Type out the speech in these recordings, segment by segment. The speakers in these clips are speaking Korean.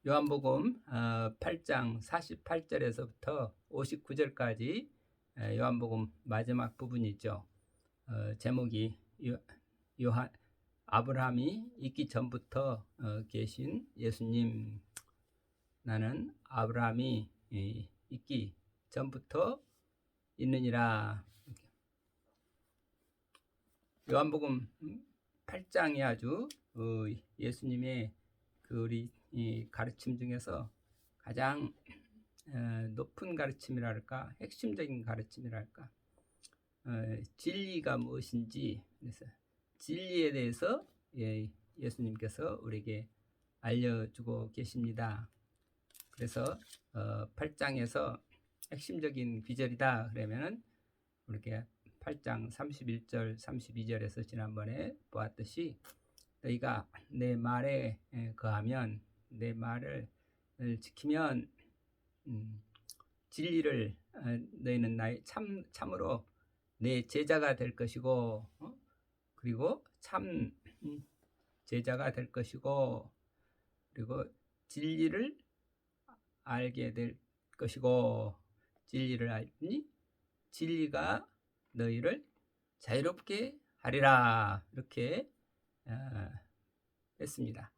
요한복음 8장 48절에서부터 59절까지 요한복음 마지막 부분이죠. 제목이 요한 아브라함이 있기 전부터 계신 예수님. 나는 아브라함이 있기 전부터 있느니라. 요한복음 8장이 아주 예수님의 그 우리 가르침 중에서 가장 높은 가르침이랄까, 핵심적인 가르침이랄까, 진리가 무엇인지, 그래서 진리에 대해서 예수님께서 우리에게 알려주고 계십니다. 그래서 8장에서 핵심적인 귀절이다 그러면은 우리가 8장 31절 32절에서 지난번에 보았듯이, 너희가 내 말에 거하면, 내 말을 지키면 진리를 너희는 나의 참으로 내 제자가 될 것이고, 그리고 참 제자가 될 것이고, 그리고 진리를 알게 될 것이고, 진리를 알니 진리가 너희를 자유롭게 하리라, 이렇게 했습니다.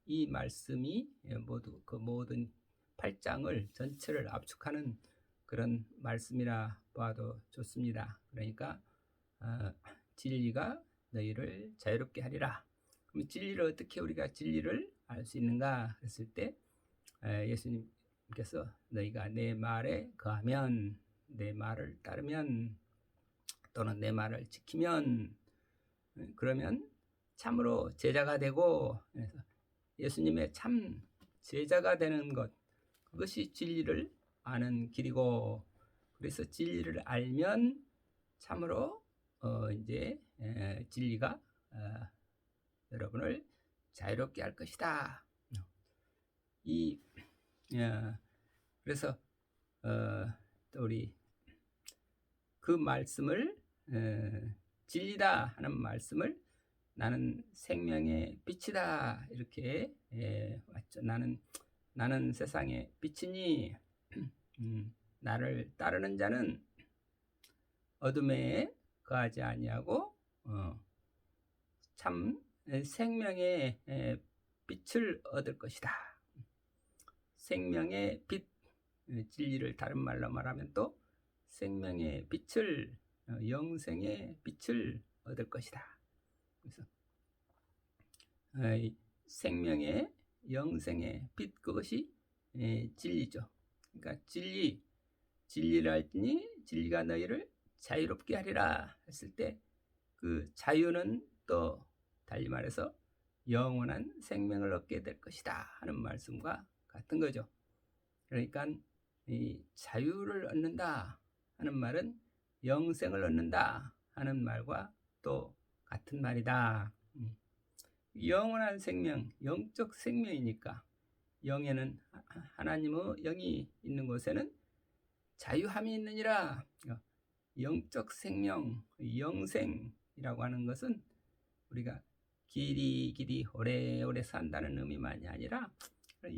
이 말씀이 모두 그 모든 8장을 전체를 압축하는 그런 말씀이라 봐도 좋습니다. 그러니까 진리가 너희를 자유롭게 하리라. 그럼 진리를 어떻게 우리가 진리를 알 수 있는가 했을 때, 예수님께서 너희가 내 말에 거하면, 내 말을 따르면, 또는 내 말을 지키면, 그러면 참으로 제자가 되고, 그래서 예수님의 참 제자가 되는 것, 그것이 진리를 아는 길이고, 그래서 진리를 알면 참으로 이제 진리가 여러분을 자유롭게 할 것이다. 그래서 또 우리 그 말씀을, 진리다 하는 말씀을 나는 생명의 빛이다, 이렇게 왔죠. 나는 세상의 빛이니 나를 따르는 자는 어둠에 거하지 아니하고 참 생명의 빛을 얻을 것이다. 생명의 빛, 진리를 다른 말로 말하면 또 생명의 빛을, 영생의 빛을 얻을 것이다. 그래서 생명의, 영생의 빛, 그것이 진리죠. 그러니까 진리를 알더니 진리가 너희를 자유롭게 하리라 했을 때, 그 자유는 또 달리 말해서 영원한 생명을 얻게 될 것이다 하는 말씀과 같은 거죠. 그러니까 이 자유를 얻는다 하는 말은 영생을 얻는다 하는 말과 또 같은 말이다. 영원한 생명, 영적 생명이니까, 영에는 하나님의 영이 있는 곳에는 자유함이 있느니라. 영적 생명, 영생이라고 하는 것은 우리가 길이 오래오래 산다는 의미만이 아니라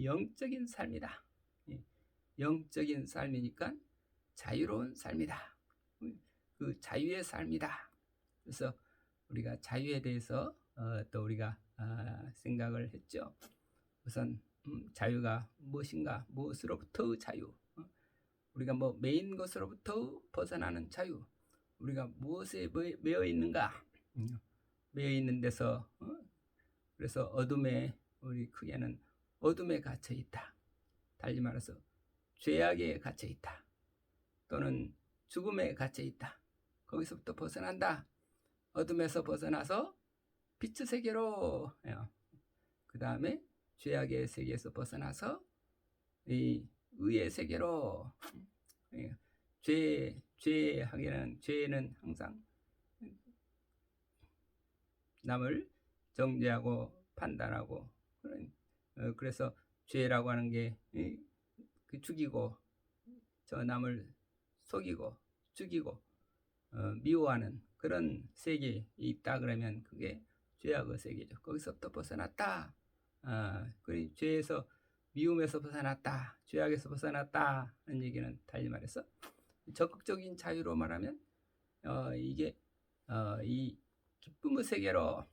영적인 삶이다. 영적인 삶이니까 자유로운 삶이다. 그 자유의 삶이다. 그래서 우리가 자유에 대해서 또 우리가 생각을 했죠. 우선 자유가 무엇인가, 무엇으로부터의 자유, 우리가 매인 것으로부터 벗어나는 자유, 우리가 무엇에 매여 있는가, 매여 있는 데서, 그래서 어둠에, 우리 크게는 어둠에 갇혀 있다. 달리 말해서 죄악에 갇혀 있다. 또는 죽음에 갇혀 있다. 거기서부터 벗어난다. 어둠에서 벗어나서 빛의 세계로, 그 다음에 죄악의 세계에서 벗어나서 이 의의 세계로. 죄는 항상 남을 정죄하고 판단하고, 그래서 죄라고 하는 게 죽이고, 저 남을 속이고 죽이고 미워하는 그런 세계에 있다 그러면 그게 죄악의 세계죠. 거기서부터 벗어났다. 그리고 죄에서 미움에서 벗어났다, 죄악에서 벗어났다 하는 얘기는 달리 말해서 적극적인 자유로 말하면 이게 이 기쁨의 세계로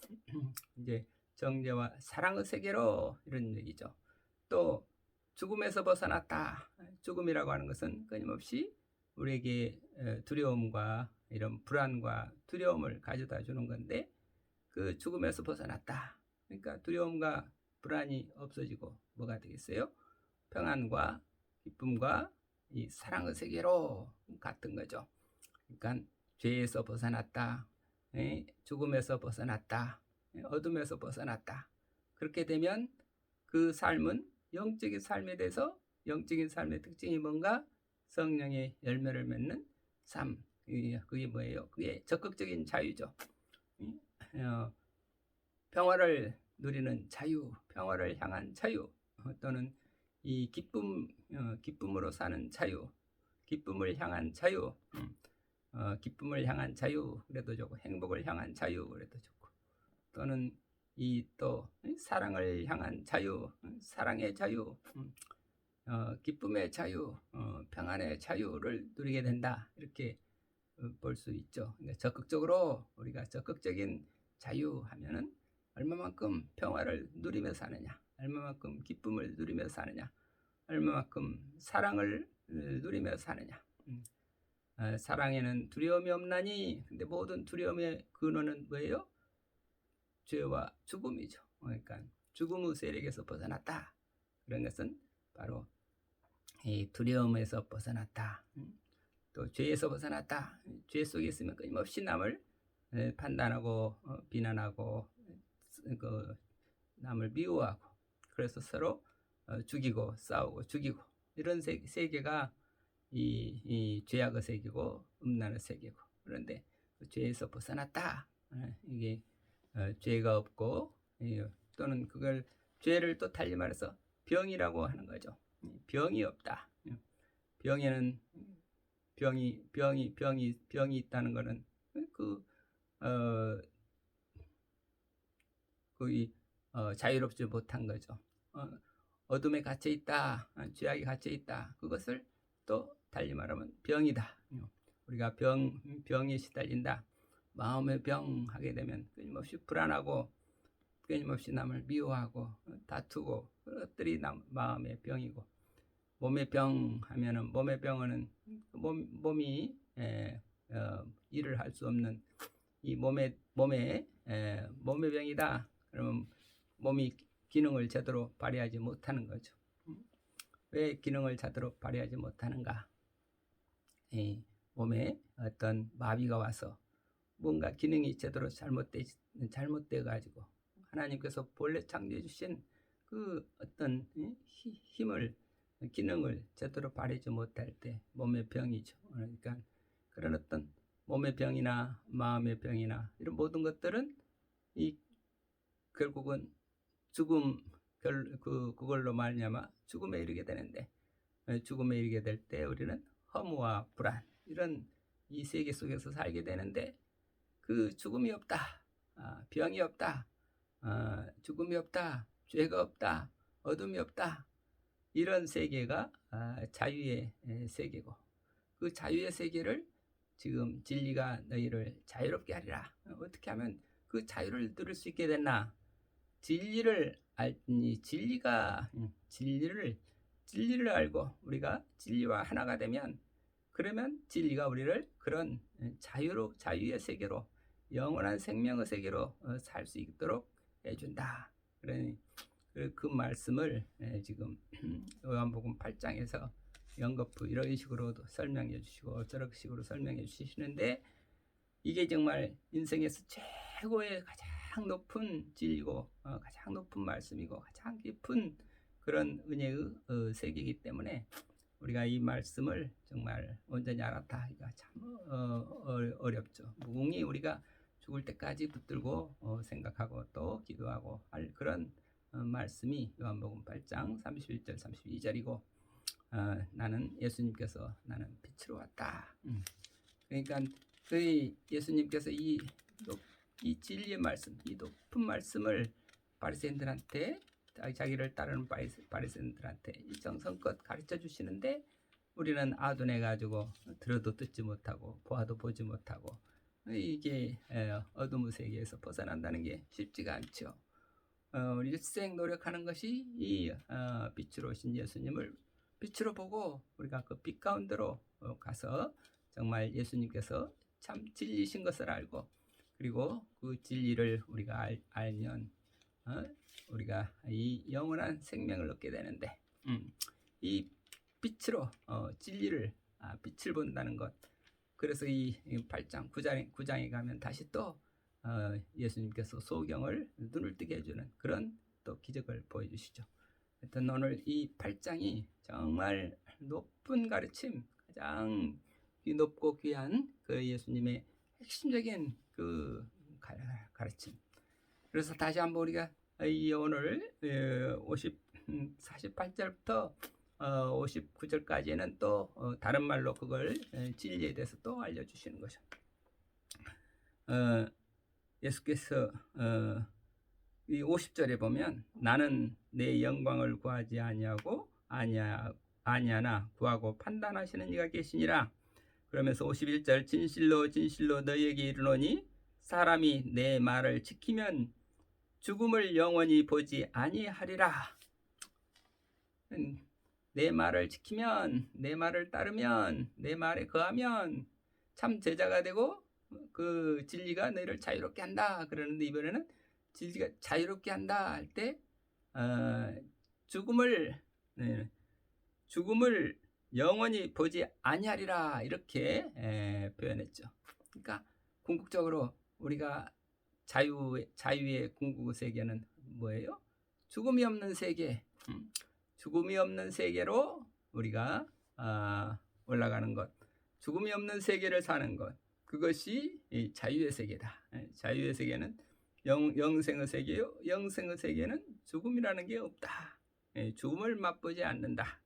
이제 정죄와 사랑의 세계로 이런 얘기죠. 또 죽음에서 벗어났다. 죽음이라고 하는 것은 끊임없이 우리에게 두려움과 이런 불안과 두려움을 가져다 주는 건데 그 죽음에서 벗어났다. 그러니까 두려움과 불안이 없어지고 뭐가 되겠어요? 평안과 기쁨과 이 사랑의 세계로 같은 거죠. 그러니까 죄에서 벗어났다. 죽음에서 벗어났다. 어둠에서 벗어났다. 그렇게 되면 그 삶은 영적인 삶에 대해서 영적인 삶의 특징이 뭔가? 성령의 열매를 맺는 삶. 그게 뭐예요? 그게 적극적인 자유죠. 평화를 누리는 자유, 평화를 향한 자유, 또는 이 기쁨으로 사는 자유, 기쁨을 향한 자유, 기쁨을 향한 자유 그래도 좋고, 행복을 향한 자유 그래도 좋고, 또는 이 또 사랑을 향한 자유, 사랑의 자유, 기쁨의 자유, 평안의 자유를 누리게 된다, 이렇게 볼 수 있죠. 그러니까 적극적으로 우리가 적극적인 자유하면은 얼마만큼 평화를 누리며 사느냐, 얼마만큼 기쁨을 누리며 사느냐, 얼마만큼 사랑을 누리며 사느냐. 사랑에는 두려움이 없나니. 근데 모든 두려움의 근원은 뭐예요? 죄와 죽음이죠. 그러니까 죽음의 세력에서 벗어났다. 그런 것은 바로 이 두려움에서 벗어났다. 또 죄에서 벗어났다. 죄 속에 있으면 끊임없이 남을 판단하고 비난하고 남을 미워하고, 그래서 서로 죽이고 싸우고 죽이고, 이런 세계가 이 죄악의 세계고 음란의 세계고. 그런데 죄에서 벗어났다. 이게 죄가 없고, 또는 그걸 죄를 또 달리 말해서 병이라고 하는 거죠. 병이 없다. 병에는 병이 있다는 것은 자유롭지 못한 거죠. 어둠에 갇혀 있다, 죄악에 갇혀 있다. 그것을 또 달리 말하면 병이다. 우리가 병에 시달린다. 마음의 병 하게 되면 끊임없이 불안하고, 끊임없이 남을 미워하고 다투고, 그것들이 마음의 병이고, 몸의 병 하면은, 몸의 병은 몸이 일을 할 수 없는 이 몸의 병이다. 그러면 몸이 기능을 제대로 발휘하지 못하는 거죠. 왜 기능을 제대로 발휘하지 못하는가? 몸에 어떤 마비가 와서 뭔가 기능이 제대로 잘못돼 가지고, 하나님께서 본래 창조해 주신 그 어떤 힘을, 기능을 제대로 발휘하지 못할 때 몸의 병이죠. 그러니까 그런 어떤 몸의 병이나 마음의 병이나 이런 모든 것들은 결국은 죽음, 그걸로 말미암아 죽음에 이르게 되는데, 죽음에 이르게 될 때 우리는 허무와 불안, 이런 이 세계 속에서 살게 되는데, 그 죽음이 없다, 병이 없다, 죽음이 없다, 죄가 없다, 어둠이 없다, 이런 세계가 자유의 세계고, 그 자유의 세계를 지금 진리가 너희를 자유롭게 하리라. 어떻게 하면 그 자유를 누릴 수 있게 됐나? 진리를 알니, 진리를 알고 우리가 진리와 하나가 되면, 그러면 진리가 우리를 그런 자유의 세계로, 영원한 생명의 세계로 살 수 있도록 해준다. 그러니 그 말씀을 지금 요한복음 8장에서 연거푸 이런 식으로도 설명해 주시고 저런 식으로 설명해 주시는데, 이게 정말 인생에서 최고의 가장 높은 진리고, 가장 높은 말씀이고, 가장 깊은 그런 은혜의 세계이기 때문에 우리가 이 말씀을 정말 온전히 알았다 하기가 참 어렵죠. 무궁히 우리가 죽을 때까지 붙들고 생각하고 또 기도하고 할 그런 말씀이 요한복음 8장 31절 32절이고, 나는 예수님께서 나는 빛으로 왔다. 그러니까 그 예수님께서 이 진리의 말씀, 이 높은 말씀을 바리새인들한테 자기를 따르는 바리새인들한테 정성껏 가르쳐 주시는데 우리는 아둔해 가지고 들어도 듣지 못하고 보아도 보지 못하고 이게 어둠의 세계에서 벗어난다는 게 쉽지가 않죠. 우리 일생 노력하는 것이 이 빛으로 오신 예수님을 빛으로 보고 우리가 그 빛 가운데로 가서 정말 예수님께서 참 진리신 것을 알고 그리고 그 진리를 우리가 알면 우리가 이 영원한 생명을 얻게 되는데 이 빛으로 진리를 빛을 본다는 것. 그래서 이 8장 9장에 가면 다시 또 예수님께서 소경을 눈을 뜨게 해주는 그런 또 기적을 보여주시죠. 하여튼 오늘 이 8장이 정말 높은 가르침, 가장 높고 귀한 그 예수님의 핵심적인 그 가르침. 그래서 다시 한번 우리가 이 오늘 48절부터 59절까지는 또 다른 말로 그걸 진리에 대해서 또 알려주시는 것이죠. 예수께서 이 50절에 보면 나는 내 영광을 구하지 아니하나 구하고 판단하시는 이가 계시니라. 그러면서 51절 진실로 진실로 너희에게 이르노니 사람이 내 말을 지키면 죽음을 영원히 보지 아니하리라. 내 말을 지키면, 내 말을 따르면, 내 말에 거하면 참 제자가 되고 그 진리가 너희를 자유롭게 한다. 그러는데 이번에는 진리가 자유롭게 한다 할 때 죽음을 영원히 보지 아니하리라 이렇게 표현했죠. 그러니까 궁극적으로 우리가 자유의 궁극 세계는 뭐예요? 죽음이 없는 세계. 죽음이 없는 세계로 우리가 올라가는 것, 죽음이 없는 세계를 사는 것, 그것이 자유의 세계다. 자유의 세계는 영생의 세계요. 영생의 세계는 죽음이라는 게 없다. 죽음을 맛보지 않는다.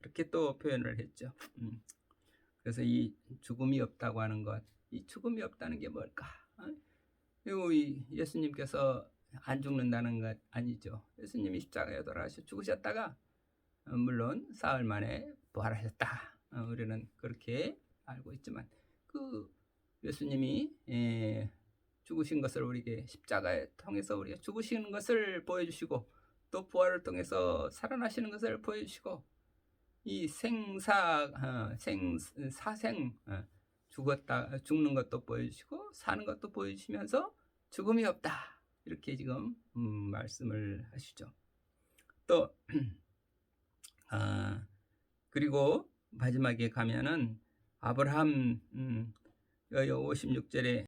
이렇게 또 표현을 했죠. 그래서 이 죽음이 없다고 하는 것, 이 죽음이 없다는 게 뭘까? 그리고 이 예수님께서 안 죽는다는 것 아니죠. 예수님이 십자가에 돌아가셔 죽으셨다가 물론 사흘 만에 부활하셨다. 우리는 그렇게 알고 있지만 그 예수님이 죽으신 것을 우리에게 십자가에 통해서 우리가 죽으시는 것을 보여주시고 또 부활을 통해서 살아나시는 것을 보여주시고 이 사생 죽는 것도 보여주시고 사는 것도 보여주시면서 죽음이 없다. 이렇게 지금 말씀을 하시죠. 또 그리고 마지막에 가면은 아브라함 56절에